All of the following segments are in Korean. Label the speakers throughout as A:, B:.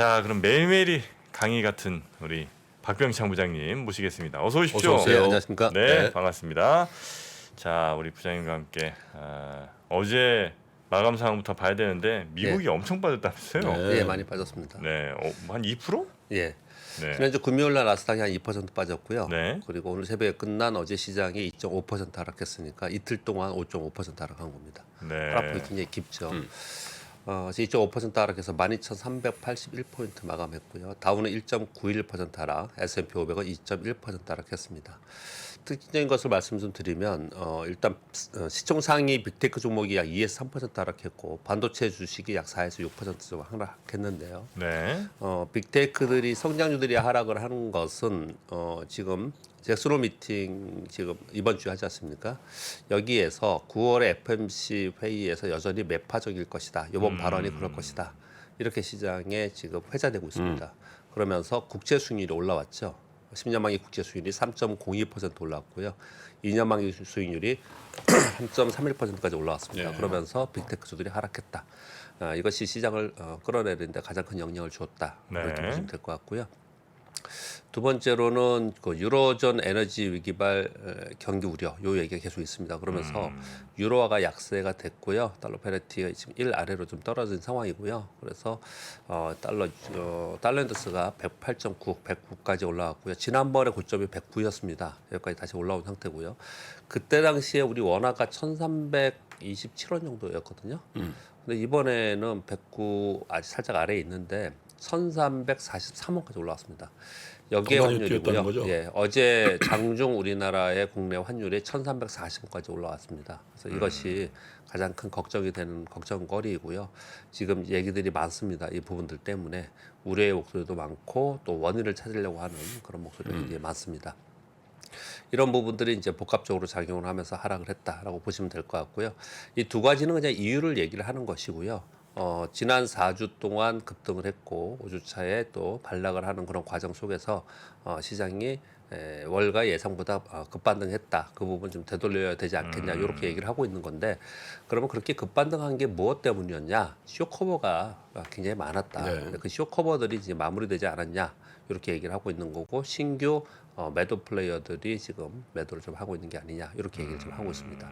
A: 자, 그럼 매일매일이 강의 같은 우리 박병창 부장님 모시겠습니다. 어서 오십시오.
B: 어서 오세요. 네, 안녕하십니까?
A: 네,
B: 네.
A: 반갑습니다. 자, 우리 부장님과 함께 어제 마감 상황부터 봐야 되는데 미국이 엄청 빠졌다면서요?
B: 네. 예, 많이 빠졌습니다.
A: 네, 한 2%?
B: 예.
A: 네.
B: 지난주 금요일 날 나스닥이 한 2% 빠졌고요.
A: 네.
B: 그리고 오늘 새벽에 끝난 어제 시장이 2.5% 하락했으니까 이틀 동안 5.5% 하락한 겁니다.
A: 네.
B: 하락폭이 굉장히 깊죠. 2.5% 하락해서 12,381포인트 마감했고요. 다우는 1.91% 하락, S&P 500은 2.1% 하락했습니다. 특징적인 것을 말씀 좀 드리면 일단 시총 상위 빅테크 종목이 약 2에서 3% 하락했고 반도체 주식이 약 4에서 6% 정도 하락했는데요.
A: 네.
B: 빅테크들이 성장주들이 하락을 하는 것은 지금 잭스로 미팅 지금 이번 주에 하지 않습니까? 여기에서 9월에 FMC 회의에서 여전히 매파적일 것이다. 이번 발언이 그럴 것이다. 이렇게 시장에 지금 회자되고 있습니다. 그러면서 국채 수익률이 올라왔죠. 10년 만기 국채 수익률이 3.02% 올랐고요. 2년 만기 수익률이 3.31%까지 올라왔습니다.
A: 네.
B: 그러면서 빅테크주들이 하락했다. 이것이 시장을 끌어내리는데 가장 큰 영향을 주었다. 이렇게
A: 네.
B: 보시면 될 것 같고요. 두 번째로는 그 유로존 에너지 위기발 경기 우려 요 얘기가 계속 있습니다. 그러면서 유로화가 약세가 됐고요. 달러 페리티가 지금 1 아래로 좀 떨어진 상황이고요. 그래서 달러 인덱스가 108.9, 109까지 올라왔고요. 지난번에 고점이 109였습니다. 여기까지 다시 올라온 상태고요. 그때 당시에 우리 원화가 1,327원 정도였거든요. 근데 이번에는 109 아직 살짝 아래에 있는데 1,343원까지 올라왔습니다. 여기에
C: 더 많이
B: 환율이고요.
C: 뛰었다는 거죠?
B: 예, 어제 장중 우리나라의 국내 환율이 1,340원까지 올라왔습니다. 그래서 이것이 가장 큰 걱정이 되는 걱정거리이고요. 지금 얘기들이 많습니다. 이 부분들 때문에 우려의 목소리도 많고 또 원인을 찾으려고 하는 그런 목소리가 굉장히 많습니다. 이런 부분들이 이제 복합적으로 작용을 하면서 하락을 했다라고 보시면 될 것 같고요. 이 두 가지는 그냥 이유를 얘기를 하는 것이고요. 지난 4주 동안 급등을 했고 5주 차에 또 반락을 하는 그런 과정 속에서 시장이 월가 예상보다 급반등했다. 그 부분 좀 되돌려야 되지 않겠냐 이렇게 얘기를 하고 있는 건데 그러면 그렇게 급반등한 게 무엇 때문이었냐? 쇼커버가 굉장히 많았다.
C: 네.
B: 그 쇼커버들이 이제 마무리되지 않았냐? 이렇게 얘기를 하고 있는 거고 신규 매도 플레이어들이 지금 매도를 좀 하고 있는 게 아니냐 이렇게 얘기를 좀 하고 있습니다.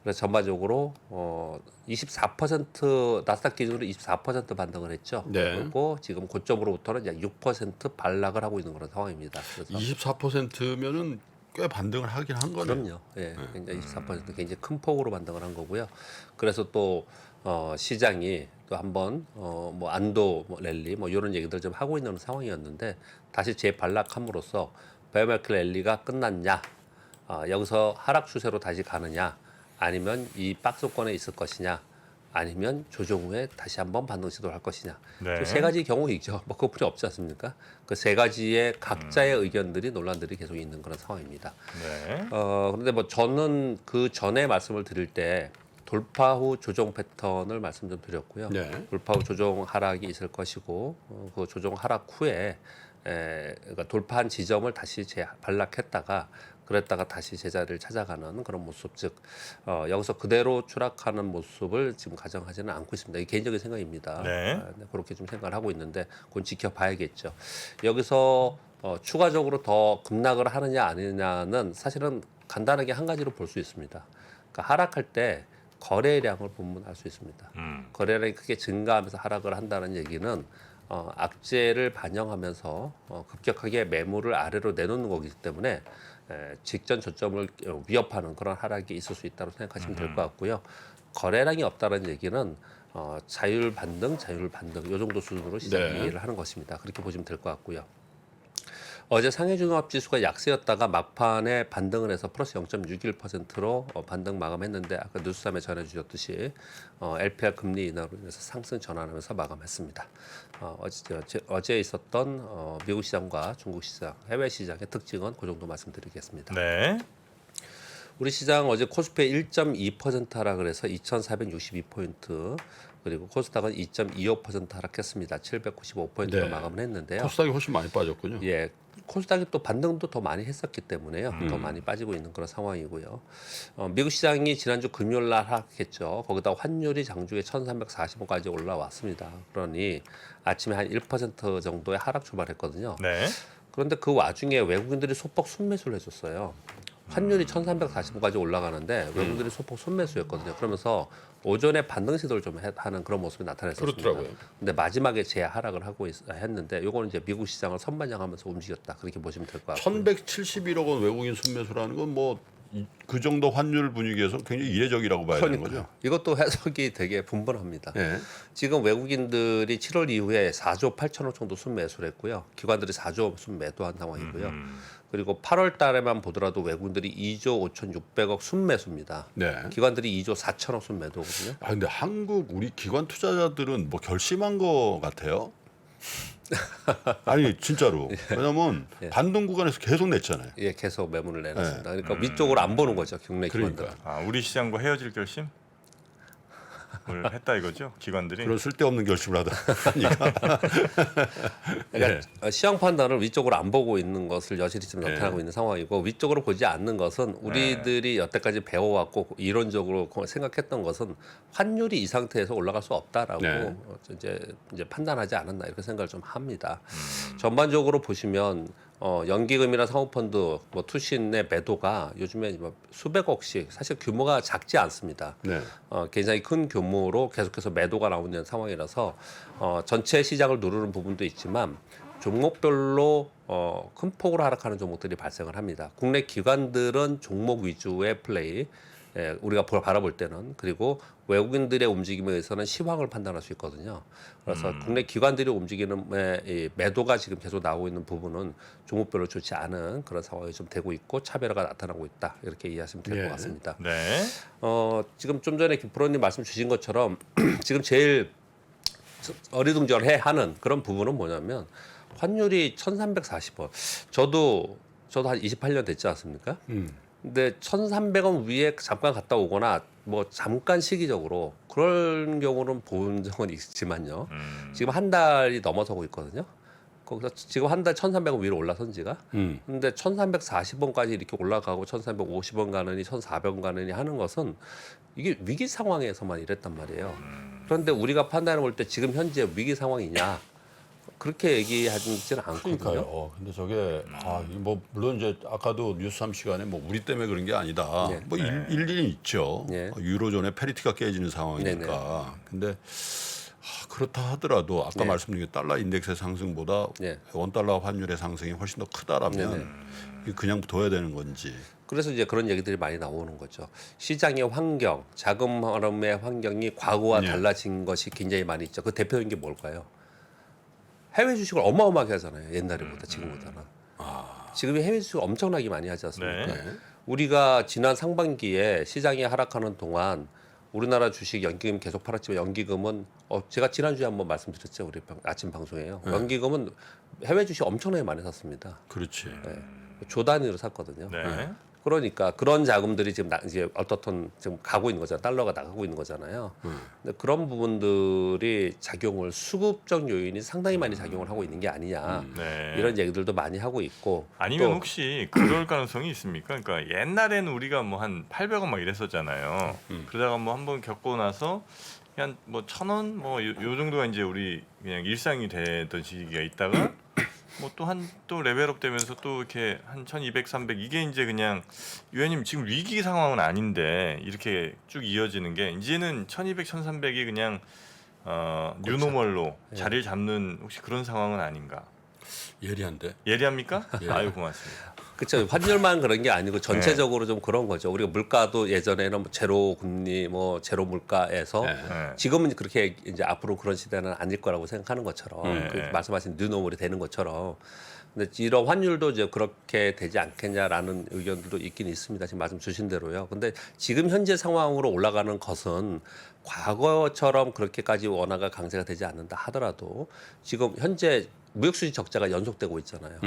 B: 그래서 전반적으로 24% 나스닥 기준으로 24% 반등을 했죠.
C: 네.
B: 그리고 지금 고점으로부터는 약 6% 반락을 하고 있는 그런 상황입니다. 그래서
C: 24%면은 꽤 반등을 하긴 한 거네요.
B: 그럼요. 예, 굉장히 24% 굉장히 큰 폭으로 반등을 한 거고요. 그래서 또 시장이 또 한번 뭐 안도 뭐 랠리 뭐 이런 얘기들 좀 하고 있는 상황이었는데 다시 재반락함으로써 베어마켓 랠리가 끝났냐? 여기서 하락 추세로 다시 가느냐? 아니면 이 박스권에 있을 것이냐? 아니면 조정 후에 다시 한번 반등 시도를 할 것이냐?
A: 네.
B: 세 가지 경우이죠. 뭐 그것뿐이 없지 않습니까? 그 세 가지의 각자의 의견들이 논란들이 계속 있는 그런 상황입니다.
A: 네.
B: 그런데 뭐 저는 그 전에 말씀을 드릴 때 돌파 후 조정 패턴을 말씀 좀 드렸고요.
C: 네.
B: 돌파 후 조정 하락이 있을 것이고 그 조정 하락 후에 그러니까 돌파한 지점을 다시 반락했다가 그랬다가 다시 제자리를 찾아가는 그런 모습, 즉 여기서 그대로 추락하는 모습을 지금 가정하지는 않고 있습니다. 이게 개인적인 생각입니다.
A: 네.
B: 그렇게 좀 생각을 하고 있는데 그건 지켜봐야겠죠. 여기서 추가적으로 더 급락을 하느냐 아니냐는 사실은 간단하게 한 가지로 볼 수 있습니다. 그러니까 하락할 때 거래량을 보면 알 수 있습니다. 거래량이 크게 증가하면서 하락을 한다는 얘기는 악재를 반영하면서 급격하게 매물을 아래로 내놓는 거기 때문에 직전 저점을 위협하는 그런 하락이 있을 수 있다고 생각하시면 될 것 같고요. 거래량이 없다는 얘기는 자율 반등 이 정도 수준으로 시장이
C: 네.
B: 이해를 하는 것입니다. 그렇게 보시면 될 것 같고요. 어제 상해종합지수가 약세였다가 막판에 반등을 해서 플러스 0.61%로 반등 마감했는데 아까 뉴스삼에 전해주셨듯이 LPR 금리 인하로 인해서 상승 전환하면서 마감했습니다. 어제 있었던 미국 시장과 중국 시장, 해외 시장의 특징은 그 정도 말씀드리겠습니다.
A: 네.
B: 우리 시장 어제 코스피 1.2% 하락을 해서 2,462포인트, 그리고 코스닥은 2.25% 하락했습니다. 795포인트로
C: 네.
B: 마감을 했는데요.
C: 코스닥이 훨씬 많이 빠졌군요.
B: 예, 코스닥이 또 반등도 더 많이 했었기 때문에요. 더 많이 빠지고 있는 그런 상황이고요. 미국 시장이 지난주 금요일 날 하락했죠. 거기다 환율이 장중에 1,340원까지 올라왔습니다. 그러니 아침에 한 1% 정도의 하락 출발했거든요.
A: 네.
B: 그런데 그 와중에 외국인들이 소폭 순매수를 해줬어요. 환율이 1,340원까지 올라가는데 외국인들이 소폭 순매수였거든요. 그러면서 오전에 반등 시도를 좀 하는 그런 모습이 나타났었습니다.
C: 그렇더라고요.
B: 근데 마지막에 재하락을 하고 했는데 요거는 이제 미국 시장을 선반영하면서 움직였다, 그렇게 보시면 될 것 같고요.
C: 1,171억 원 외국인 순매수라는 건 뭐 그 정도 환율 분위기에서 굉장히 이례적이라고 봐야 되는 거죠.
B: 이것도 해석이 되게 분분합니다.
C: 네.
B: 지금 외국인들이 7월 이후에 4조 8천억 정도 순매수를 했고요. 기관들이 4조 순매도한 상황이고요. 그리고 8월 달에만 보더라도 외국인들이 2조 5,600억 순매수입니다.
C: 네.
B: 기관들이 2조 4천억 순매도거든요.
C: 아 근데 한국 우리 기관 투자자들은 뭐 결심한 거 같아요. 아니 진짜로. 왜냐면 반등 구간에서 계속 냈잖아요.
B: 예, 계속 매물을 내놨습니다. 그러니까 위쪽으로 안 보는 거죠, 국내 기관들.
C: 그러니까
A: 아, 우리 시장과 헤어질 결심? 을 했다 이거죠? 기관들이.
C: 그런 쓸데없는 결심을 하다 보니까.
B: 그러니까 시장 판단을 위쪽으로 안 보고 있는 것을 여실히 지금 나타나고
C: 네.
B: 있는 상황이고, 위쪽으로 보지 않는 것은 우리들이 여태까지 배워왔고 이론적으로 생각했던 것은 환율이 이 상태에서 올라갈 수 없다라고
C: 네.
B: 이제 판단하지 않았나, 이렇게 생각을 좀 합니다. 전반적으로 보시면 연기금이나 사모펀드, 뭐 투신의 매도가 요즘에 뭐 수백억씩, 사실 규모가 작지 않습니다.
C: 네.
B: 굉장히 큰 규모로 계속해서 매도가 나오는 상황이라서 전체 시장을 누르는 부분도 있지만 종목별로 큰 폭으로 하락하는 종목들이 발생을 합니다. 국내 기관들은 종목 위주의 플레이, 우리가 바라볼 때는, 그리고 외국인들의 움직임에 의해서는 시황을 판단할 수 있거든요. 그래서 국내 기관들이 움직이는 이 매도가 지금 계속 나오고 있는 부분은 종목별로 좋지 않은 그런 상황이 좀 되고 있고 차별화가 나타나고 있다, 이렇게 이해하시면 될 것
C: 예.
B: 같습니다.
A: 네.
B: 지금 좀 전에 김프로님 말씀 주신 것처럼 지금 제일 어리둥절해 하는 그런 부분은 뭐냐면 환율이 1,340원. 저도 한 28년 됐지 않습니까? 근데 1,300원 위에 잠깐 갔다 오거나 뭐 잠깐 시기적으로 그런 경우는 본 적은 있지만요. 지금 한 달이 넘어서고 있거든요. 거기서 지금 한 달 1,300원 위로 올라선 지가. 근데 1,340원까지 이렇게 올라가고 1,350원 가느니 1,400원 가느니 하는 것은 이게 위기 상황에서만 이랬단 말이에요. 그런데 우리가 판단해 볼 때 지금 현재 위기 상황이냐, 그렇게 얘기하지는 않거든요.
C: 그러니까요. 근데 저게 뭐 물론 이제 아까도 뉴스 3 시간에 뭐 우리 때문에 그런 게 아니다.
B: 네.
C: 뭐 일리는 있죠.
B: 네.
C: 유로존의 페리티가 깨지는 상황이니까. 근데 그렇다 하더라도 아까 말씀드린 달러 인덱스의 상승보다
B: 네.
C: 원달러 환율의 상승이 훨씬 더 크다라면 이게 그냥 둬야 되는 건지.
B: 그래서 이제 그런 얘기들이 많이 나오는 거죠. 시장의 환경, 자금 흐름의 환경이 과거와
C: 네.
B: 달라진 것이 굉장히 많이 있죠. 그 대표적인 게 뭘까요? 해외 주식을 어마어마하게 하잖아요. 옛날에보다 지금보다는. 지금 해외 주식을 엄청나게 많이 하지 않습니까?
A: 네.
B: 우리가 지난 상반기에 시장이 하락하는 동안 우리나라 주식 연기금 계속 팔았지만 연기금은 제가 지난주에 한번 말씀드렸죠. 우리 아침 방송에요. 연기금은 해외 주식 엄청나게 많이 샀습니다.
C: 그렇지.
B: 조 단위로 샀거든요.
A: 네.
B: 그러니까 그런 자금들이 지금 이제 어떻든 지금 가고 있는 거잖아요. 달러가 나가고 있는 거잖아요. 근데 그런 부분들이 작용을, 수급적 요인이 상당히 많이 작용을 하고 있는 게 아니냐,
A: 네.
B: 이런 얘기들도 많이 하고 있고.
A: 아니면
B: 또
A: 혹시 그럴 가능성이 있습니까? 그러니까 옛날에는 우리가 뭐 한 800원 막 이랬었잖아요. 그러다가 뭐 한번 겪고 나서 그냥 뭐 1,000원 뭐 요 정도가 이제 우리 그냥 일상이 되던 시기가 있다가 뭐 또 레벨업 되면서 또 이렇게 한 1,200, 300 이게 이제 그냥 위원님 지금 위기 상황은 아닌데 이렇게 쭉 이어지는 게 이제는 1,200, 1,300이 그냥 뉴노멀로 자리를 잡는 혹시 그런 상황은 아닌가?
C: 예리한데.
A: 예리합니까?
C: 예.
A: 아유 고맙습니다.
B: 그렇죠. 환율만 그런 게 아니고 전체적으로 좀 그런 거죠. 우리가 물가도 예전에는 뭐 제로 금리, 뭐 제로 물가에서
C: 네.
A: 네.
B: 지금은 그렇게 이제 앞으로 그런 시대는 아닐 거라고 생각하는 것처럼, 그 말씀하신 뉴노멀이 되는 것처럼. 근데 이런 환율도 이제 그렇게 되지 않겠냐라는 의견들도 있긴 있습니다. 지금 말씀 주신 대로요. 근데 지금 현재 상황으로 올라가는 것은 과거처럼 그렇게까지 원화가 강세가 되지 않는다 하더라도 지금 현재 무역수지 적자가 연속되고 있잖아요.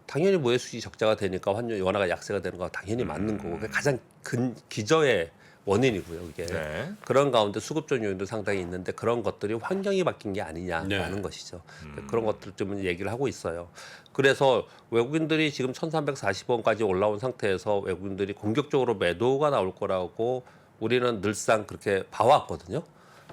B: 당연히 모의 수지 적자가 되니까 환율 원화가 약세가 되는 거 당연히 맞는 거고 그게 가장 기저의 원인이고요. 이게
A: 네.
B: 그런 가운데 수급적 요인도 상당히 있는데 그런 것들이 환경이 바뀐 게 아니냐라는
C: 네.
B: 것이죠. 그런 것들 좀 얘기를 하고 있어요. 그래서 외국인들이 지금 1,340원까지 올라온 상태에서 외국인들이 공격적으로 매도가 나올 거라고 우리는 늘상 그렇게 봐왔거든요.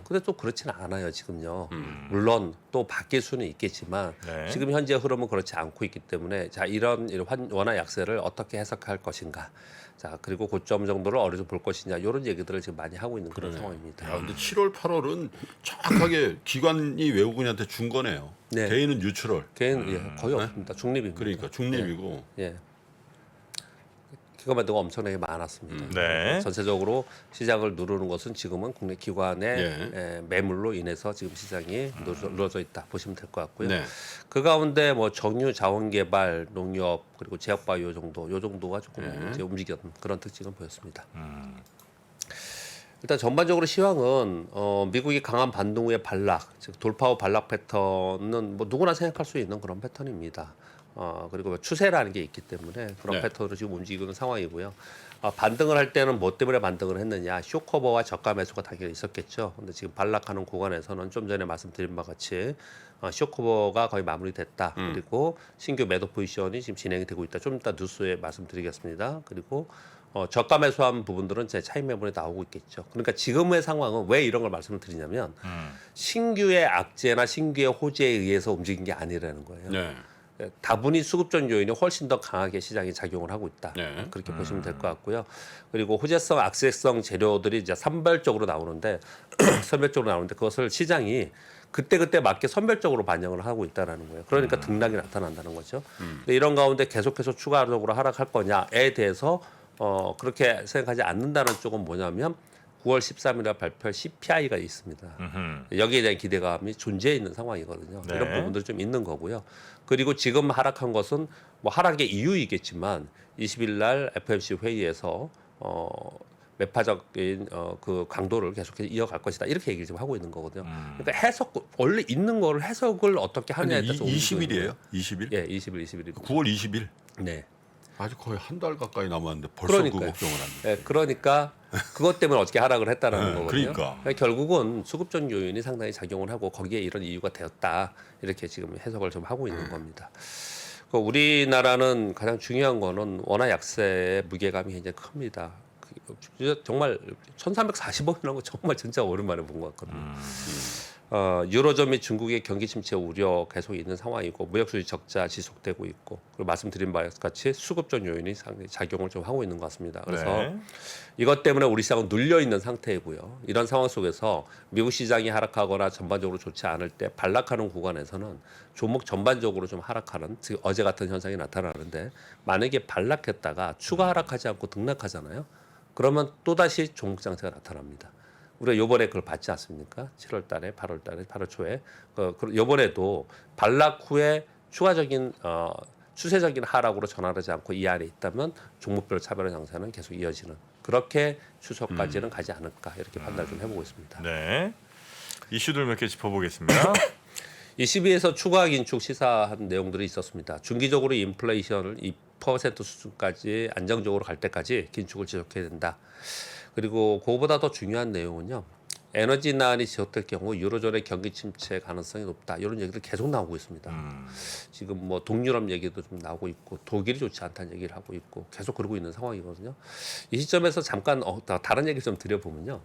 B: 근데 또 그렇지는 않아요 지금요. 물론 또 바뀔 수는 있겠지만
A: 네.
B: 지금 현재 흐름은 그렇지 않고 있기 때문에 자 이런 원화 약세를 어떻게 해석할 것인가. 자 그리고 고점 정도를 어디서 볼 것이냐 이런 얘기들을 지금 많이 하고 있는 그런 상황입니다.
C: 야, 근데 7월, 8월은 정확하게 기관이 외국인한테 준 거네요.
B: 네.
C: 개인은 뉴트럴.
B: 개인 거의 없습니다. 중립입니다.
C: 그러니까 중립이고.
B: 예. 기관 매도가 엄청나게 많았습니다.
A: 네.
B: 전체적으로 시장을 누르는 것은 지금은 국내 기관의
C: 예.
B: 매물로 인해서 지금 시장이 누러져 있다 보시면 될 것 같고요.
C: 네.
B: 그 가운데 뭐 정유, 자원개발, 농협 그리고 제약바이오 정도, 요 정도가 조금 이제 움직였던 그런 특징을 보였습니다. 일단 전반적으로 시황은 미국이 강한 반등 후의 반락, 즉 돌파 후 반락 패턴은 뭐 누구나 생각할 수 있는 그런 패턴입니다. 그리고 추세라는 게 있기 때문에 그런
C: 네.
B: 패턴으로 지금 움직이는 상황이고요. 반등을 할 때는 뭐 때문에 반등을 했느냐, 쇼커버와 저가 매수가 당연히 있었겠죠. 근데 지금 반락하는 구간에서는 좀 전에 말씀드린 바와 같이 쇼커버가 거의 마무리됐다. 그리고 신규 매도 포지션이 지금 진행이 되고 있다. 좀 이따 뉴스에 말씀드리겠습니다. 그리고 저가 매수한 부분들은 제 차익 매물에 나오고 있겠죠. 그러니까 지금의 상황은 왜 이런 걸 말씀을 드리냐면 신규의 악재나 신규의 호재에 의해서 움직인 게 아니라는 거예요.
C: 네.
B: 다분히 수급적 요인이 훨씬 더 강하게 시장에 작용을 하고 있다.
C: 네.
B: 그렇게 보시면 될 것 같고요. 그리고 호재성, 악재성 재료들이 이제 선별적으로 나오는데 선별적으로 나오는데 그것을 시장이 그때 맞게 선별적으로 반영을 하고 있다라는 거예요. 그러니까 등락이 나타난다는 거죠. 근데 이런 가운데 계속해서 추가적으로 하락할 거냐에 대해서 그렇게 생각하지 않는다는 쪽은 뭐냐면 9월 13일에 발표할 CPI가 있습니다. 여기에 대한 기대감이 존재해 있는 상황이거든요.
A: 네.
B: 이런 부분들이 좀 있는 거고요. 그리고 지금 하락한 것은 뭐 하락의 이유이겠지만 20일 날 FOMC 회의에서 매파적인 그 강도를 계속해서 이어갈 것이다. 이렇게 얘기를 지금 하고 있는 거거든요. 그러니까 원래 있는 거를 해석을 어떻게 하냐에
C: 근데
B: 따라서
C: 20일이에요? 20일?
B: 예, 20일입니다.
C: 9월 20일.
B: 네.
C: 아직 거의 한 달 가까이 남았는데 벌써 그
B: 그러니까요.
C: 걱정을 합니다.
B: 예, 그러니까 그것 때문에 어떻게 하락을 했다라는
C: 네,
B: 거거든요.
C: 그러니까.
B: 결국은 수급적 요인이 상당히 작용을 하고 거기에 이런 이유가 되었다. 이렇게 지금 해석을 좀 하고 있는 겁니다. 우리나라는 가장 중요한 거는 원화 약세의 무게감이 굉장히 큽니다. 정말 1,340원이라는 거 정말 진짜 오랜만에 본 것 같거든요. 유로존 및 중국의 경기 침체 우려 계속 있는 상황이고 무역 수지 적자 지속되고 있고 그리고 말씀드린 바와 같이 수급적 요인이 상당히 작용을 좀 하고 있는 것 같습니다. 그래서
A: 네.
B: 이것 때문에 우리 시장은 눌려 있는 상태이고요. 이런 상황 속에서 미국 시장이 하락하거나 전반적으로 좋지 않을 때 반락하는 구간에서는 종목 전반적으로 좀 하락하는 즉 어제 같은 현상이 나타나는데 만약에 반락했다가 추가 하락하지 않고 등락하잖아요. 그러면 또다시 종목 장세가 나타납니다. 우리가 요번에 그걸 봤지 않습니까? 7월 달에, 8월 달에, 8월 초에. 요번에도 반락 후에 추가적인 추세적인 하락으로 전환하지 않고 이 안에 있다면 종목별 차별화 장세는 계속 이어지는 그렇게 추석까지는 가지 않을까 이렇게 판단을 좀 해보고 있습니다.
A: 네. 이슈들 몇 개 짚어보겠습니다.
B: 22에서 추가 긴축 시사한 내용들이 있었습니다. 중기적으로 인플레이션을 2% 수준까지 안정적으로 갈 때까지 긴축을 지속해야 된다. 그리고 그거보다 더 중요한 내용은요. 에너지 난이 지속될 경우 유로존의 경기 침체 가능성이 높다. 이런 얘기들 계속 나오고 있습니다. 지금 뭐 동유럽 얘기도 좀 나오고 있고 독일이 좋지 않다는 얘기를 하고 있고 계속 그러고 있는 상황이거든요. 이 시점에서 잠깐 다른 얘기 좀 드려보면요.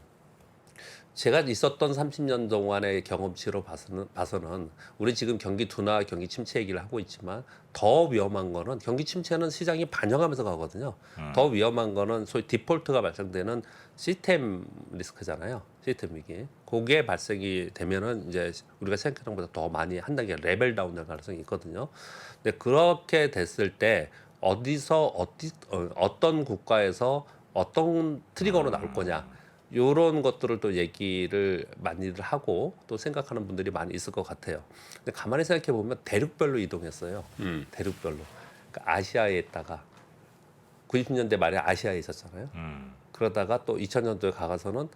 B: 제가 있었던 30년 동안의 경험치로 봐서는 우리 지금 경기 둔화, 경기 침체 얘기를 하고 있지만 더 위험한 거는 경기 침체는 시장이 반영하면서 가거든요. 더 위험한 거는 소위 디폴트가 발생되는 시스템 리스크잖아요. 시스템 위기. 그게 발생이 되면은 이제 우리가 생각했던 것보다 더 많이 한 단계 레벨 다운 될 가능성이 있거든요. 근데 그렇게 됐을 때 어떤 국가에서 어떤 트리거로 나올 거냐. 요런 것들을 또 얘기를 많이들 하고 또 생각하는 분들이 많이 있을 것 같아요. 근데 가만히 생각해 보면 대륙별로 이동했어요. 대륙별로. 그러니까 아시아에 있다가 90년대 말에 아시아에 있었잖아요. 그러다가 또 2000년도에 가서는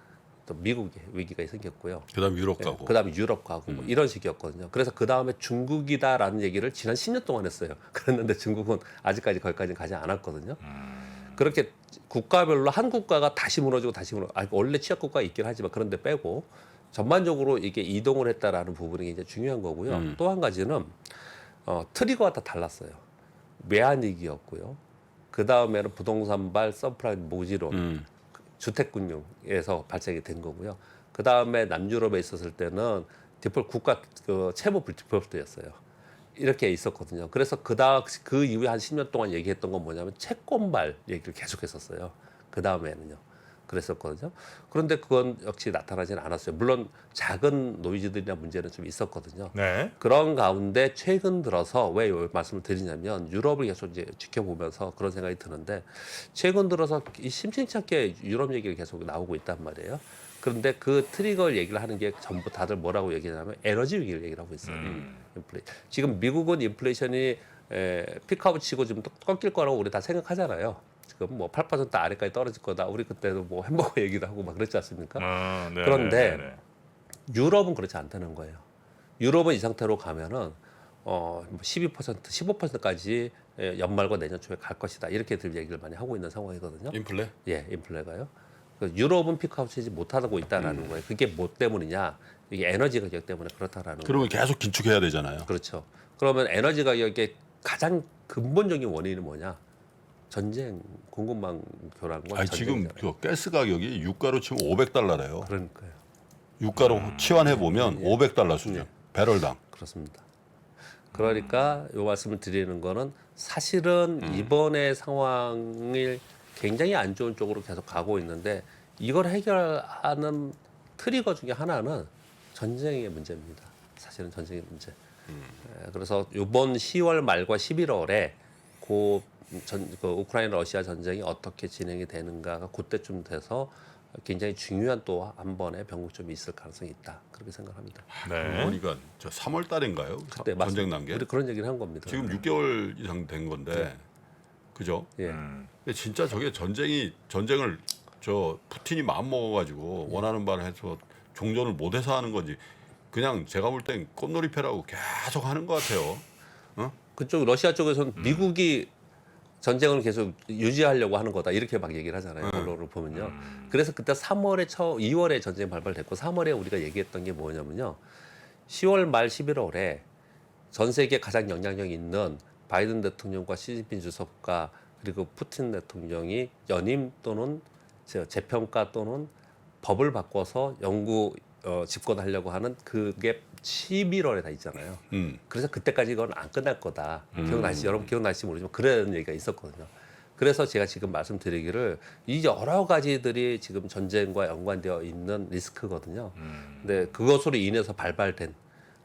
B: 또 미국의 위기가 생겼고요.
C: 그다음 유럽 가고.
B: 그다음에 유럽 가고 뭐 이런 식이었거든요. 그래서 그 다음에 중국이다라는 얘기를 지난 10년 동안 했어요. 그랬는데 중국은 아직까지 거기까지는 가지 않았거든요. 그렇게 국가별로 한 국가가 다시 무너지고 다시 무너지고 원래 취약 국가가 있긴 하지만 그런데 빼고 전반적으로 이게 이동을 했다라는 부분이 굉장히 중요한 거고요. 또 한 가지는 트리거가 다 달랐어요. 외환위기였고요. 그 다음에는 부동산발 서프라임 모지론 주택금융에서 발생이 된 거고요. 그 다음에 남유럽에 있었을 때는 디폴트 국가 채무 디폴트였어요. 이렇게 있었거든요. 그래서 그 이후에 한 10년 동안 얘기했던 건 뭐냐면 채권발 얘기를 계속했었어요. 그 다음에는요. 그랬었거든요. 그런데 그건 역시 나타나지는 않았어요. 물론 작은 노이즈들이나 문제는 좀 있었거든요.
A: 네.
B: 그런 가운데 최근 들어서 왜 이 말씀을 드리냐면 유럽을 계속 이제 지켜보면서 그런 생각이 드는데 최근 들어서 심심치 않게 유럽 얘기가 계속 나오고 있단 말이에요. 그런데 그 트리거 얘기를 하는 게 전부 다들 뭐라고 얘기하냐면 에너지 위기를 얘기를 하고 있어요. 지금 미국은 인플레이션이 피크아웃 치고 좀 꺾일 거라고 우리 다 생각하잖아요. 지금 뭐 8% 아래까지 떨어질 거다. 우리 그때도 뭐 햄버거 얘기도 하고 막 그랬지 않습니까?
A: 네,
B: 그런데
A: 네.
B: 유럽은 그렇지 않다는 거예요. 유럽은 이 상태로 가면은 12%, 15%까지 연말과 내년 초에 갈 것이다. 이렇게들 얘기를 많이 하고 있는 상황이거든요.
C: 인플레?
B: 예, 인플레가요. 유럽은 피크아웃이지 못하고 있다라는 거예요. 그게 뭐 때문이냐? 이게 에너지 가격 때문에 그렇다라는 거예요.
C: 그러면 계속 긴축해야 되잖아요.
B: 그렇죠. 그러면 에너지 가격의 가장 근본적인 원인은 뭐냐? 전쟁, 공급망 교란과
C: 아니 지금
B: 전쟁이잖아요.
C: 그 가스 가격이 유가로 치면 $500래요.
B: 그러니까요.
C: 유가로 치환해 보면 $500 수준. 배럴당.
B: 그렇습니다. 그러니까 이 말씀을 드리는 거는 사실은 이번의 상황을 굉장히 안 좋은 쪽으로 계속 가고 있는데 이걸 해결하는 트리거 중에 하나는 전쟁의 문제입니다. 사실은 전쟁의 문제. 그래서 이번 10월 말과 11월에 그 우크라이나 러시아 전쟁이 어떻게 진행이 되는가가 그때쯤 돼서 굉장히 중요한 또 한 번의 변곡점이 있을 가능성이 있다. 그렇게 생각합니다.
A: 네.
C: 보니까 저 3월 달인가요?
B: 그때
C: 전쟁 난 게?
B: 우리 그런 얘기를 한 겁니다.
C: 지금 6개월 이상 된 건데. 그죠?
B: 예.
C: 근데 진짜 저게 전쟁을 저 푸틴이 마음 먹어가지고 원하는 바를 해서 종전을 못해서 하는 건지 그냥 제가 볼 땐 꽃놀이패라고 계속 하는 것 같아요.
B: 그쪽 러시아 쪽에서는 미국이 전쟁을 계속 유지하려고 하는 거다 이렇게 막 얘기를 하잖아요. 언론을 보면요. 그래서 그때 2월에 전쟁이 발발됐고 3월에 우리가 얘기했던 게 뭐냐면요. 10월 말 11월에 전 세계 가장 영향력 있는 바이든 대통령과 시진핑 주석과 그리고 푸틴 대통령이 연임 또는 재평가 또는 법을 바꿔서 영구 집권하려고 하는 그게 11월에 다 있잖아요. 그래서 그때까지 이건 안 끝날 거다. 여러분 기억나실지 모르지만 그런 얘기가 있었거든요. 그래서 제가 지금 말씀드리기를 이 여러 가지들이 지금 전쟁과 연관되어 있는 리스크거든요. 근데 그것으로 인해서 발발된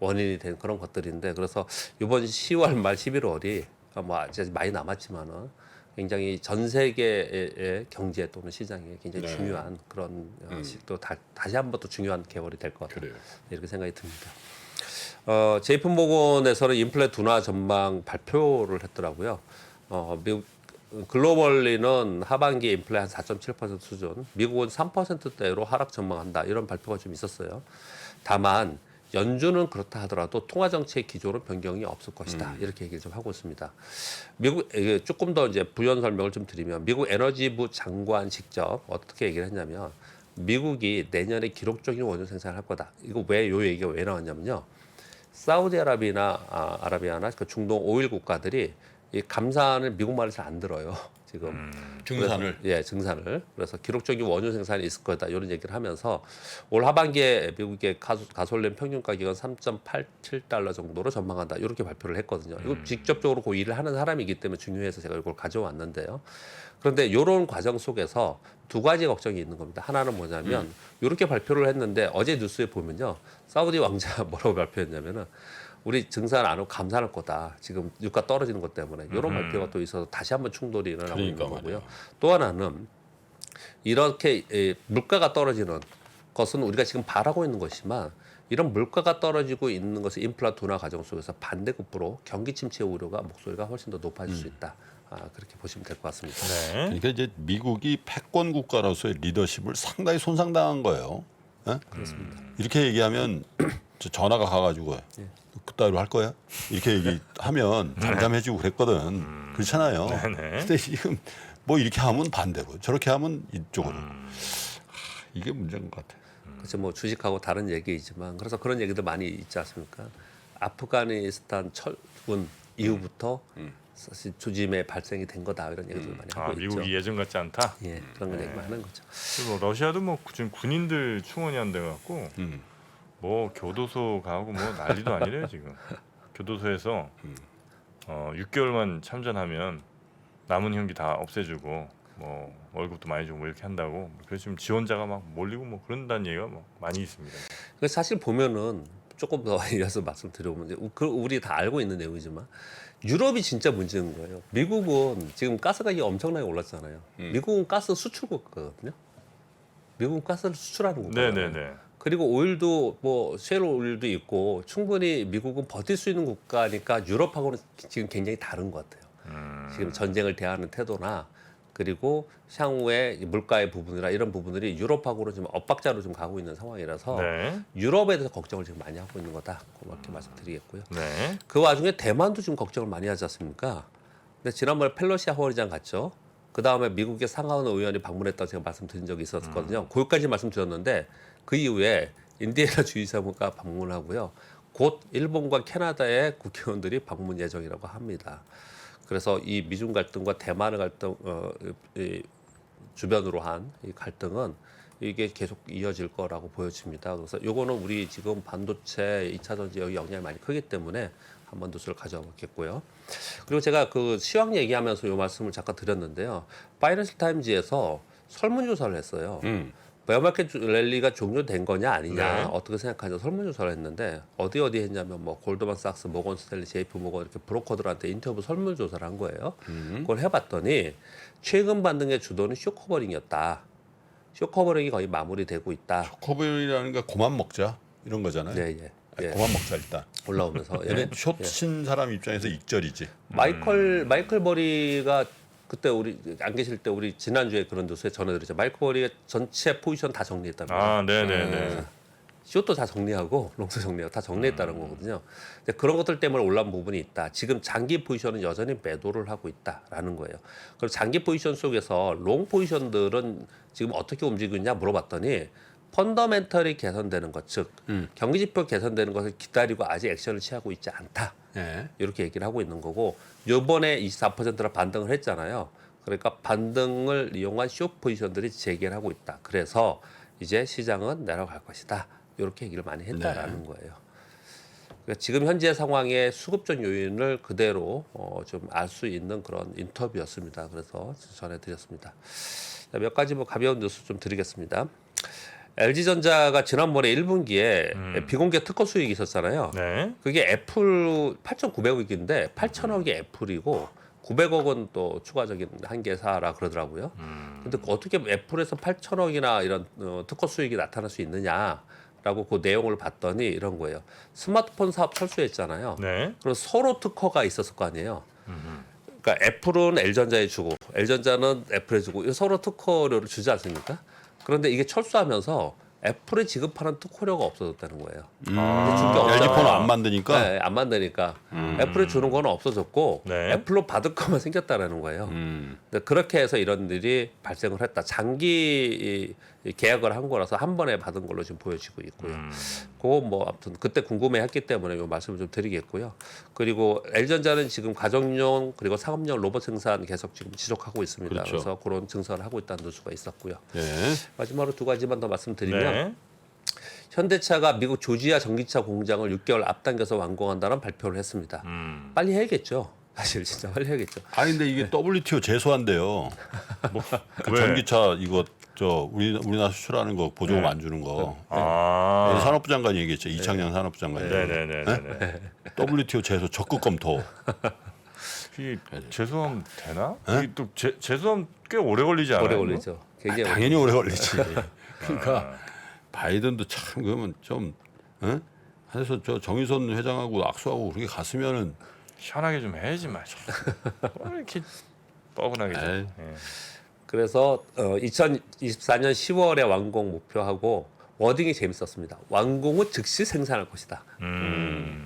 B: 원인이 된 그런 것들인데 그래서 이번 10월 말 11월이 뭐 이제 많이 남았지만은 굉장히 전 세계의 경제 또는 시장에 굉장히 중요한 그런 또 다시 한번 또 중요한 개월이 될 것 같아요. 이렇게 생각이 듭니다. JP 모건에서는 인플레 둔화 전망 발표를 했더라고요. 미국 글로벌리는 하반기 인플레 한 4.7% 수준, 미국은 3%대로 하락 전망한다. 이런 발표가 좀 있었어요. 다만 연준은 그렇다 하더라도 통화 정책 기조로 변경이 없을 것이다. 이렇게 얘기를 좀 하고 있습니다. 미국 조금 더 이제 부연 설명을 좀 드리면 미국 에너지부 장관 직접 어떻게 얘기를 했냐면 미국이 내년에 기록적인 원유 생산을 할 거다. 이거 왜 요 얘기가 왜 나왔냐면요. 사우디아라비아나 아라비아나 그 중동 오일 국가들이 이 감산을 미국 말을 잘 안 들어요. 지금
C: 증산을.
B: 그래서, 증산을. 그래서 기록적인 원유 생산이 있을 거다 이런 얘기를 하면서 올 하반기에 미국의 가솔린 평균 가격은 3.87달러 정도로 전망한다 이렇게 발표를 했거든요. 이거 직접적으로 그 일을 하는 사람이기 때문에 중요해서 제가 이걸 가져왔는데요. 그런데 이런 과정 속에서 두 가지 걱정이 있는 겁니다. 하나는 뭐냐면 이렇게 발표를 했는데 어제 뉴스에 보면요, 사우디 왕자 뭐라고 발표했냐면은. 우리 증산 안 하고 감산할 거다. 지금 유가 떨어지는 것 때문에 이런 발표가 또 있어서 다시 한번 충돌이 일어나고 있는 거고요. 또 하나는 이렇게 물가가 떨어지는 것은 우리가 지금 바라고 있는 것이지만 이런 물가가 떨어지고 있는 것은 인플라 둔화 과정 속에서 반대급부로 경기 침체 우려가 목소리가 훨씬 더 높아질 수 있다. 그렇게 보시면 될 것 같습니다.
A: 네.
C: 그러니까 이제 미국이 패권 국가로서의 리더십을 상당히 손상당한 거예요. 어?
B: 그렇습니다.
C: 이렇게 얘기하면 저 전화가 가가지고 그따위로 할 거야? 이렇게 얘기하면 잠잠해지고 그랬거든. 그렇잖아요.
A: 네네.
C: 근데 지금 뭐 이렇게 하면 반대로, 저렇게 하면 이쪽으로. 이게 문제인 것 같아.
B: 그렇죠. 뭐 주식하고 다른 얘기이지만 그래서 그런 얘기들 많이 있지 않습니까? 아프가니스탄 철군 이후부터 사실 조짐의 발생이 된 거다 이런 얘기들 많이 하고 있죠.
A: 미국이 예전 같지 않다.
B: 예, 그런 걸 얘기만 하는 거죠.
A: 그리고 뭐 러시아도 뭐 지금 군인들 충원이 안 돼 갖고 뭐 교도소 가고 뭐 난리도 아니래요 지금. 교도소에서 6개월만 참전하면 남은 형기 다 없애주고 뭐 월급도 많이 주고 뭐 이렇게 한다고. 그래서 지금 지원자가 막 몰리고 뭐 그런다는 얘기가 뭐 많이 있습니다.
B: 그래서 사실 보면은 조금 더 이어서 말씀드려보면 우리 다 알고 있는 내용이지만 유럽이 진짜 문제인 거예요. 미국은 지금 가스 가격이 엄청나게 올랐잖아요. 미국은 가스 수출국가거든요. 미국은 가스를 수출하는 국가예요.
A: 네네네.
B: 그리고 오일도 뭐 셰일 오일도 있고 충분히 미국은 버틸 수 있는 국가니까 유럽하고는 지금 굉장히 다른 것 같아요. 지금 전쟁을 대하는 태도나 그리고 향후에 물가의 부분이나 이런 부분들이 유럽하고는 지금 엇박자로 좀 가고 있는 상황이라서
A: 네.
B: 유럽에 대해서 걱정을 지금 많이 하고 있는 거다. 그렇게 말씀드리겠고요.
A: 네.
B: 그 와중에 대만도 지금 걱정을 많이 하지 않습니까? 근데 지난번에 펠로시 하원의장 갔죠. 그 다음에 미국의 상하원 의원이 방문했다고 제가 말씀드린 적이 있었거든요. 거기까지 말씀드렸는데 그 이후에 인디애나 주지사가 방문하고요. 곧 일본과 캐나다의 국회의원들이 방문 예정이라고 합니다. 그래서 이 미중 갈등과 대만의 갈등 이 주변으로 한 이 갈등은 이게 계속 이어질 거라고 보여집니다. 그래서 요거는 우리 지금 반도체 2차 전지 여기 영향이 많이 크기 때문에 한번 뉴스를 가져와 봤겠고요. 그리고 제가 그 시황 얘기하면서 요 말씀을 잠깐 드렸는데요. 파이낸셜 타임즈에서 설문조사를 했어요. 베어마켓 랠리가 종료된 거냐 아니냐
A: 네.
B: 어떻게 생각하냐 설문조사를 했는데 어디 했냐면 뭐 골드만삭스, 모건스탠리, JP모건 이렇게 브로커들한테 인터뷰 설문조사를 한 거예요. 그걸 해봤더니 최근 반등의 주도는 쇼커버링이었다. 쇼커버링이 거의 마무리되고 있다.
C: 커버이라는 게 그만 먹자 이런 거잖아요.
B: 예.
C: 그만 먹자 일단.
B: 올라오면서
C: 근데 숏 친 사람 입장에서 익절이지.
B: 마이클 버리가 그때 우리 안 계실 때 우리 지난주에 그런 뉴스에 전해드렸죠. 마이클 버리가 전체 포지션 다 정리했다는 거예요.
A: 네네네.
B: 숏도 다 정리하고 롱도 정리하고 다 정리했다는 거거든요. 근데 그런 것들 때문에 올라온 부분이 있다. 지금 장기 포지션은 여전히 매도를 하고 있다라는 거예요. 그럼 장기 포지션 속에서 롱 포지션들은 지금 어떻게 움직이고 있냐 물어봤더니 펀더멘털이 개선되는 것, 즉 경기지표 개선되는 것을 기다리고 아직 액션을 취하고 있지 않다.
C: 예.
B: 이렇게 얘기를 하고 있는 거고 요번에 24%로 반등을 했잖아요. 그러니까 반등을 이용한 숏 포지션들이 재개를 하고 있다. 그래서 이제 시장은 내려갈 것이다. 이렇게 얘기를 많이 했다라는 거예요. 그러니까 지금 현재 상황의 수급적 요인을 그대로 좀 알 수 있는 그런 인터뷰였습니다. 그래서 전해드렸습니다. 몇 가지 뭐 가벼운 뉴스 좀 드리겠습니다. LG전자가 지난번에 1분기에 비공개 특허 수익이 있었잖아요.
A: 네.
B: 그게 애플 8,900억인데 8,000억이 애플이고 900억은 또 추가적인 한계사라 그러더라고요. 근데 어떻게 애플에서 8,000억이나 이런 특허 수익이 나타날 수 있느냐라고 그 내용을 봤더니 이런 거예요. 스마트폰 사업 철수했잖아요.
A: 네.
B: 그럼 서로 특허가 있었을 거 아니에요. 그러니까 애플은 L전자에 주고 L전자는 애플에 주고 이거 서로 특허료를 주지 않습니까? 그런데 이게 철수하면서 애플에 지급하는 특허료가 없어졌다는 거예요.
C: LG 폰을 안 만드니까.
B: 네, 안 만드니까 애플에 주는 건 없어졌고
A: 네.
B: 애플로 받을 것만 생겼다라는 거예요. 근데 그렇게 해서 이런 일이 발생을 했다. 장기 계약을 한 거라서 한 번에 받은 걸로 지금 보여지고 있고요. 그거 뭐 아무튼 그때 궁금해했기 때문에 이 말씀을 좀 드리겠고요. 그리고 L전자는 지금 가정용 그리고 상업용 로봇 생산 계속 지금 지속하고 있습니다.
C: 그렇죠.
B: 그래서 그런 증설을 하고 있다는 뉴스가 있었고요.
C: 예.
B: 마지막으로 두 가지만 더 말씀드리면
A: 네.
B: 현대차가 미국 조지아 전기차 공장을 6개월 앞당겨서 완공한다는 발표를 했습니다. 빨리 해야겠죠. 사실 진짜 빨리 해야겠죠.
C: 아니 근데 이게 WTO 제소한대요. 그
A: 왜?
C: 전기차 이거 저 우리나라 수출하는 거 보조금 안 주는 거. 산업부 장관이 얘기했죠. 이창양 산업부 장관이.
A: 네네네네.
C: WTO 제소 적극 검토.
A: 이게 재수하면 되나? 이게 또 재수하면 꽤 오래 걸리지 않아요?
B: 오래 걸리죠. 굉장히
C: 당연히 오래 걸리지. 그러니까 바이든도 참 그러면 좀 해서 저 정의선 회장하고 악수하고 그렇게 갔으면은
A: 시원하게 좀 해야지 말이야. 왜 이렇게 뻐근하게 좀.
C: 에이.
A: 예.
B: 그래서 2024년 10월에 완공 목표하고 워딩이 재밌었습니다. 완공 후 즉시 생산할 것이다.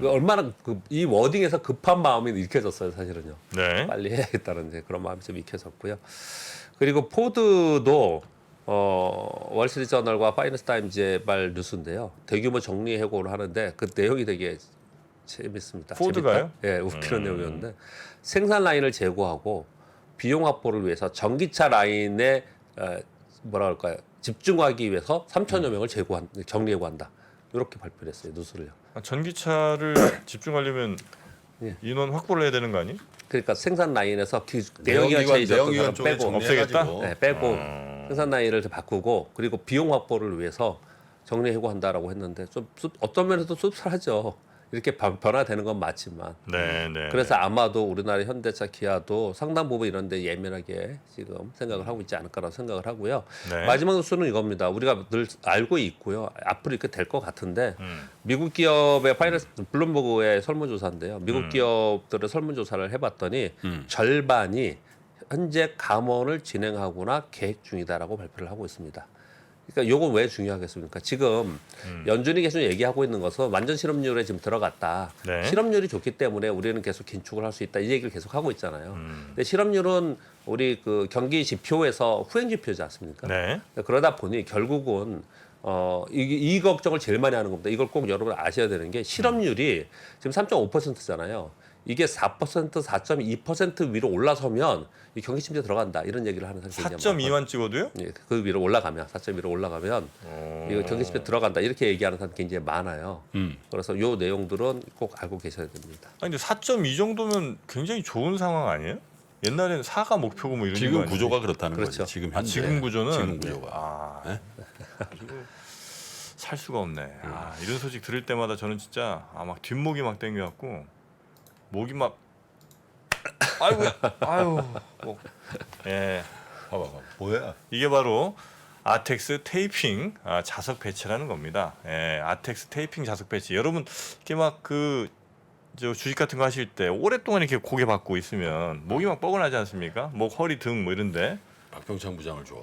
B: 얼마나 이 워딩에서 급한 마음이 읽혀졌어요, 사실은요.
A: 네.
B: 빨리 해야겠다는 이제 그런 마음이 좀 익혀졌고요. 그리고 포드도 월스트리트저널과 파이낸스 타임즈의 말 뉴스인데요. 대규모 정리 해고를 하는데 그 내용이 되게 재밌습니다.
A: 포드가요?
B: 예, 웃기는 내용이었는데 생산 라인을 제고하고 비용 확보를 위해서 전기차 라인에 뭐라 할까요? 집중하기 위해서 3천여 명을 정리해고한다. 이렇게 발표를 했어요, 뉴스를요.
A: 전기차를 집중하려면
B: 예.
A: 인원 확보를 해야 되는 거 아니?
B: 그러니까 생산 라인에서 내연기관 있었던 사람
C: 쪽에
B: 빼고
A: 없애겠다?
B: 네, 빼고 생산 라인을 바꾸고 그리고 비용 확보를 위해서 정리해고한다라고 했는데 좀 어떤 면에서 씁쓸하죠. 이렇게 변화되는 건 맞지만
A: 네, 네.
B: 그래서 아마도 우리나라 현대차, 기아도 상당 부분 이런 데 예민하게 지금 생각을 하고 있지 않을까라고 생각을 하고요.
A: 네.
B: 마지막 뉴스는 이겁니다. 우리가 늘 알고 있고요. 앞으로 이렇게 될 것 같은데 미국 기업의 파이낸스 블룸버그의 설문조사인데요. 미국 기업들의 설문조사를 해봤더니 절반이 현재 감원을 진행하거나 계획 중이다라고 발표를 하고 있습니다. 그러니까 요건 왜 중요하겠습니까? 지금 연준이 계속 얘기하고 있는 것은 완전 실업률에 지금 들어갔다.
A: 네.
B: 실업률이 좋기 때문에 우리는 계속 긴축을 할 수 있다. 이 얘기를 계속 하고 있잖아요. 근데 실업률은 우리 그 경기 지표에서 후행 지표지 않습니까?
A: 네.
B: 그러다 보니 결국은 이 걱정을 제일 많이 하는 겁니다. 이걸 꼭 여러분 아셔야 되는 게 실업률이 지금 3.5%잖아요. 이게 4%, 4.2% 위로 올라서면 이 경기 침체 들어간다 이런 얘기를 하는 사람이
A: 4.2만 찍어도요?
B: 예, 그 위로 올라가면 4.1로 올라가면 이거 경기 침체 들어간다 이렇게 얘기하는 사람 굉장히 많아요. 그래서 요 내용들은 꼭 알고 계셔야 됩니다.
A: 아니 근데 4.2 정도면 굉장히 좋은 상황 아니에요? 옛날에는 4가 목표고 뭐 이런
C: 지금
A: 거
C: 구조가 그렇다는
B: 그렇죠.
C: 거죠. 지금
A: 아,
C: 현재.
A: 지금 구조는
C: 지금 구조가.
A: 아, 그리고 살 수가 없네. 아, 이런 소식 들을 때마다 저는 진짜 막 뒷목이 막 땡겨갖고 목이 막 아유 뭐. 예.
C: 봐봐, 뭐야?
A: 이게 바로 아텍스 테이핑 자석 배치라는 겁니다. 예, 아텍스 테이핑 자석 배치. 여러분 이렇게 막 그 주식 같은 거 하실 때 오랫동안 이렇게 고개 받고 있으면 목이 막 뻐근하지 않습니까? 목, 허리, 등 뭐 이런데
C: 박병창 부장을 줘.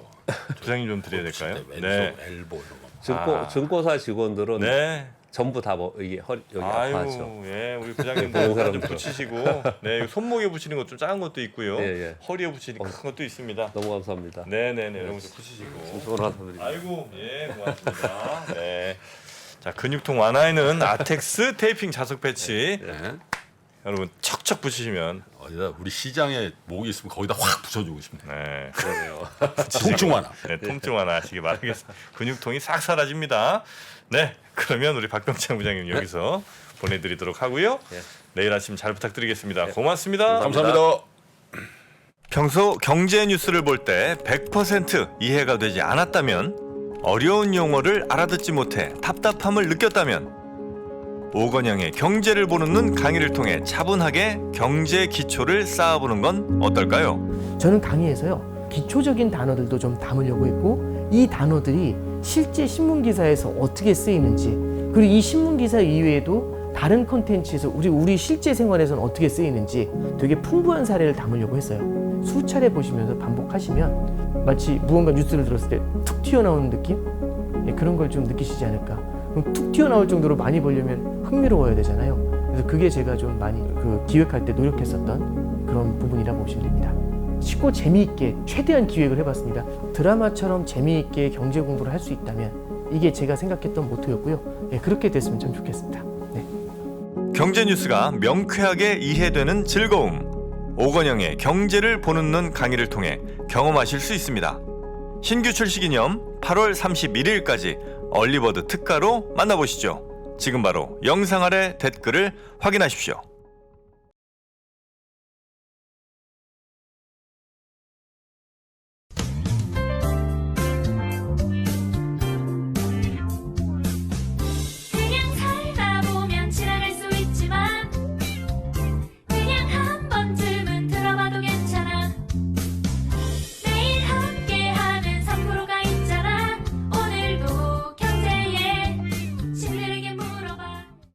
A: 부장님 좀 드려야 될까요?
C: 왼손,
A: 네.
C: 엘보 이런 거.
B: 증권사 직원들은
A: 네.
B: 전부 다 뭐 이게 허리 여기
A: 아유,
B: 아파하죠.
A: 예, 우리 부장님
B: 보는
A: 뭐좀
B: 사람들.
A: 붙이시고, 네, 손목에 붙이는 것 좀 작은 것도 있고요,
B: 예, 예.
A: 허리에 붙이는 큰 것도 있습니다.
B: 너무 감사합니다.
A: 네, 네, 네, 이런 것도 붙이시고.
B: 좋은 감사드립니다.
A: 아이고, 예, 고맙습니다. 네, 자 근육통 완화에는 아텍스 테이핑 자석 배치
C: 네.
A: 여러분 척척 붙이시면,
C: 어디다 우리 시장에 목이 있으면 거기다 확 붙여주고 싶네.
A: 네,
B: 그러네요.
C: 통증 완화.
A: 네, 통증 완화하시기 바라겠습니다. 근육통이 싹 사라집니다. 네, 그러면 우리 박병창 부장님 여기서 보내드리도록 하고요.
B: 예.
A: 내일 아침 잘 부탁드리겠습니다. 고맙습니다.
C: 감사합니다.
A: 평소 경제 뉴스를 볼 때 100% 이해가 되지 않았다면, 어려운 용어를 알아듣지 못해 답답함을 느꼈다면, 오건영의 경제를 보는 눈 강의를 통해 차분하게 경제 기초를 쌓아보는 건 어떨까요?
D: 저는 강의에서요, 기초적인 단어들도 좀 담으려고 했고, 이 단어들이 실제 신문 기사에서 어떻게 쓰이는지, 그리고 이 신문 기사 이외에도 다른 콘텐츠에서 우리 실제 생활에서는 어떻게 쓰이는지 되게 풍부한 사례를 담으려고 했어요. 수차례 보시면서 반복하시면 마치 무언가 뉴스를 들었을 때 툭 튀어나오는 느낌? 예, 그런 걸 좀 느끼시지 않을까. 그럼 툭 튀어나올 정도로 많이 보려면 흥미로워야 되잖아요. 그래서 그게 제가 좀 많이 기획할 때 노력했었던 그런 부분이라고 보시면 됩니다. 쉽고 재미있게 최대한 기획을 해봤습니다. 드라마처럼 재미있게 경제 공부를 할 수 있다면 이게 제가 생각했던 모토였고요. 예, 그렇게 됐으면 참 좋겠습니다. 네.
A: 경제 뉴스가 명쾌하게 이해되는 즐거움. 오건영의 경제를 보는 눈 강의를 통해 경험하실 수 있습니다. 신규 출시 기념 8월 31일까지 얼리버드 특가로 만나보시죠. 지금 바로 영상 아래 댓글을 확인하십시오.